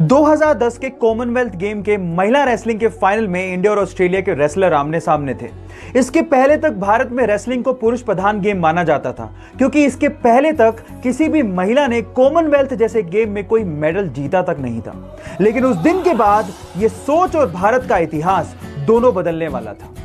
2010 के Commonwealth game के महिला रेसलिंग के फाइनल में इंडिया और ऑस्ट्रेलिया के रेसलर आमने सामने थे। इसके पहले तक भारत में रेसलिंग को पुरुष प्रधान गेम माना जाता था, क्योंकि इसके पहले तक किसी भी महिला ने कॉमनवेल्थ जैसे गेम में कोई मेडल जीता तक नहीं था। लेकिन उस दिन के बाद यह सोच और भारत का इतिहास दोनों बदलने वाला था,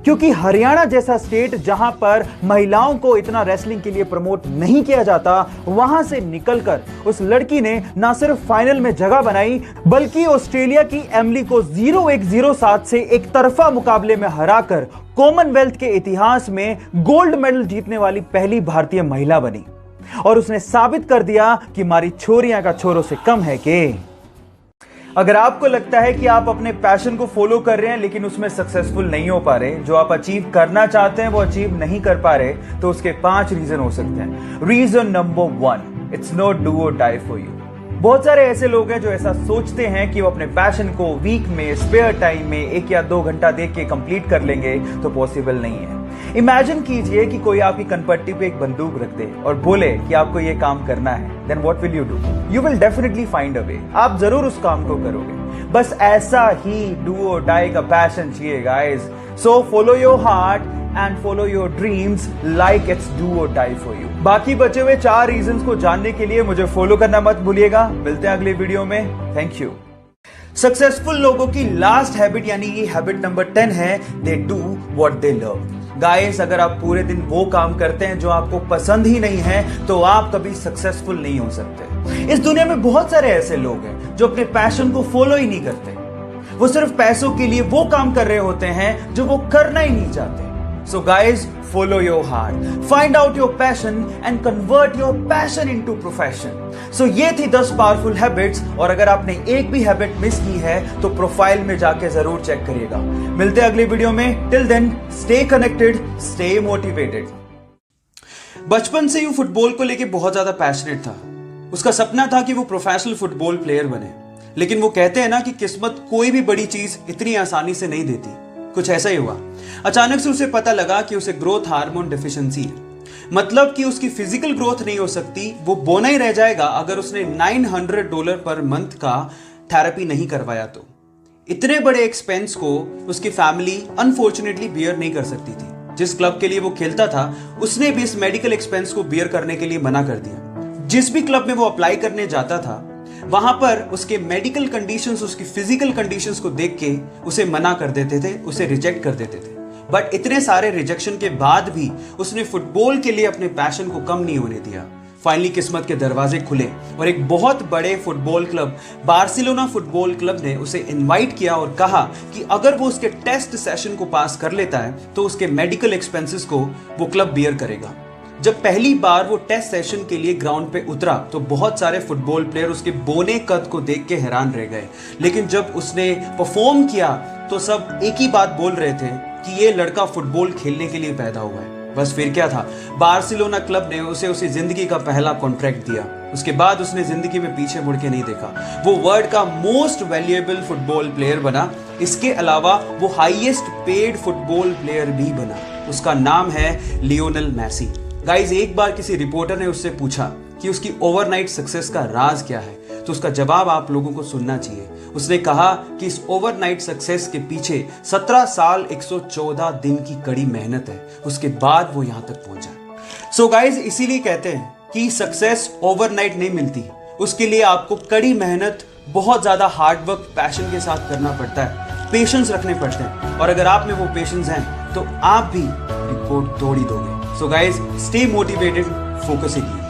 क्योंकि हरियाणा जैसा स्टेट जहां पर महिलाओं को इतना रेसलिंग के लिए प्रमोट नहीं किया जाता, वहां से निकलकर उस लड़की ने ना सिर्फ फाइनल में जगह बनाई, बल्कि ऑस्ट्रेलिया की एमिली को 0-1-0-7 से एक तरफा मुकाबले में हराकर कॉमनवेल्थ के इतिहास में गोल्ड मेडल जीतने वाली पहली भारतीय महिला बनी। और उसने साबित कर दिया कि हमारी छोरियां का छोरों से कम है कि अगर आपको लगता है कि आप अपने पैशन को फॉलो कर रहे हैं लेकिन उसमें सक्सेसफुल नहीं हो पा रहे, जो आप अचीव करना चाहते हैं वो अचीव नहीं कर पा रहे, तो उसके 5 रीजन हो सकते हैं। Reason number 1, it's not do और डाई फॉर यू। बहुत सारे ऐसे लोग हैं जो ऐसा सोचते हैं कि वो अपने पैशन को वीक में स्पेयर टाइम में 1 या 2 घंटा देख के कंप्लीट कर लेंगे, तो पॉसिबल नहीं है। इमेजिन कीजिए कि कोई आपकी कनपट्टी पे एक बंदूक रख दे और बोले कि आपको ये काम करना है, then what will you do? You will definitely find a way. आप जरूर उस काम को करोगे। बस ऐसा ही डू और डाई का पैशन चाहिए guys. So follow your heart and follow your dreams like it's do और डाई फॉर यू। बाकी बचे हुए 4 रीजंस को जानने के लिए मुझे फॉलो करना मत भूलिएगा। मिलते हैं अगले वीडियो में। Thank you. सक्सेसफुल लोगों की लास्ट हैबिट यानी कि हैबिट नंबर 10 है, they do what they love. Guys, अगर आप पूरे दिन वो काम करते हैं जो आपको पसंद ही नहीं है, तो आप कभी सक्सेसफुल नहीं हो सकते। इस दुनिया में बहुत सारे ऐसे लोग हैं जो अपने पैशन को फॉलो ही नहीं करते। वो सिर्फ पैसों के लिए वो काम कर रहे होते हैं जो वो करना ही नहीं चाहते। So guys, follow your heart, find out your passion and convert your passion into profession. So ये थी 10 पावरफुल हैबिट्स, और अगर आपने एक भी हैबिट मिस की है तो प्रोफाइल में जाके जरूर चेक करिएगा। मिलते हैं अगले वीडियो में। Till then stay connected, stay motivated. बचपन से ही फुटबॉल को लेके बहुत ज्यादा पैशनेट था। उसका सपना था कि वो प्रोफेशनल फुटबॉल प्लेयर बने। लेकिन वो कहते हैं ना कि किस्मत कोई भी बड़ी चीज इतनी आसानी से नहीं देती। कुछ ऐसा ही हुआ। अचानक से उसे पता लगा कि उसे ग्रोथ हार्मोन डेफिशिएंसी है। मतलब कि उसकी फिजिकल ग्रोथ नहीं हो सकती, वो बोना ही रह जाएगा अगर उसने $900 पर मंथ का थेरेपी नहीं करवाया तो। इतने बड़े एक्सपेंस को उसकी फैमिली अनफॉर्चुनेटली बियर नहीं कर सकती थी। जिस क्लब के लिए वो खेलता था, उसने भी इस मेडिकल एक्सपेंस को बियर करने के लिए मना कर दिया। जिस भी क्लब में वो अप्लाई करने जाता था, वहां पर उसके मेडिकल कंडीशंस, उसकी फिजिकल कंडीशंस को देख के उसे मना कर देते थे, उसे रिजेक्ट कर देते थे। बट इतने सारे रिजेक्शन के बाद भी उसने फुटबॉल के लिए अपने पैशन को कम नहीं होने दिया। फाइनली किस्मत के दरवाजे खुले और एक बहुत बड़े football club, Barcelona football club ने उसे इनवाइट किया और कहा कि अगर वो उसके टेस्ट सेशन को पास कर लेता है तो उसके मेडिकल एक्सपेंसेस को वो क्लब बियर करेगा। जब पहली बार वो टेस्ट सेशन के लिए ग्राउंड पे उतरा तो बहुत सारे फुटबॉल प्लेयर उसके बोने कद को देख के हैरान रह गए। लेकिन जब उसने परफॉर्म किया तो सब एक ही बात बोल रहे थे कि ये लड़का फुटबॉल खेलने के लिए पैदा हुआ है। बस फिर क्या था, बार्सिलोना क्लब ने उसे उसकी जिंदगी का पहला कॉन्ट्रैक्ट दिया। उसके बाद उसने जिंदगी में पीछे मुड़ के नहीं देखा। वो वर्ल्ड का मोस्ट वैल्यूएबल फुटबॉल प्लेयर बना। इसके अलावा वो हाईएस्ट पेड फुटबॉल प्लेयर भी बना। उसका नाम है लियोनेल मेसी। गाइज, एक बार किसी रिपोर्टर ने उससे पूछा कि उसकी ओवरनाइट सक्सेस का राज क्या है, तो उसका जवाब आप लोगों को सुनना चाहिए। उसने कहा कि इस ओवरनाइट सक्सेस के पीछे 17 साल 114 दिन की कड़ी मेहनत है। उसके बाद वो यहां तक पहुंचा। सो गाइज, इसीलिए कहते हैं कि सक्सेस ओवरनाइट नहीं मिलती। उसके लिए आपको कड़ी मेहनत, बहुत ज्यादा हार्ड वर्क, पैशन के साथ करना पड़ता है, पेशेंस रखने पड़ते हैं। और अगर आप में वो पेशेंस हैं तो आप भी रिकॉर्ड तोड़ ही दोगे। So guys, stay motivated, focus again.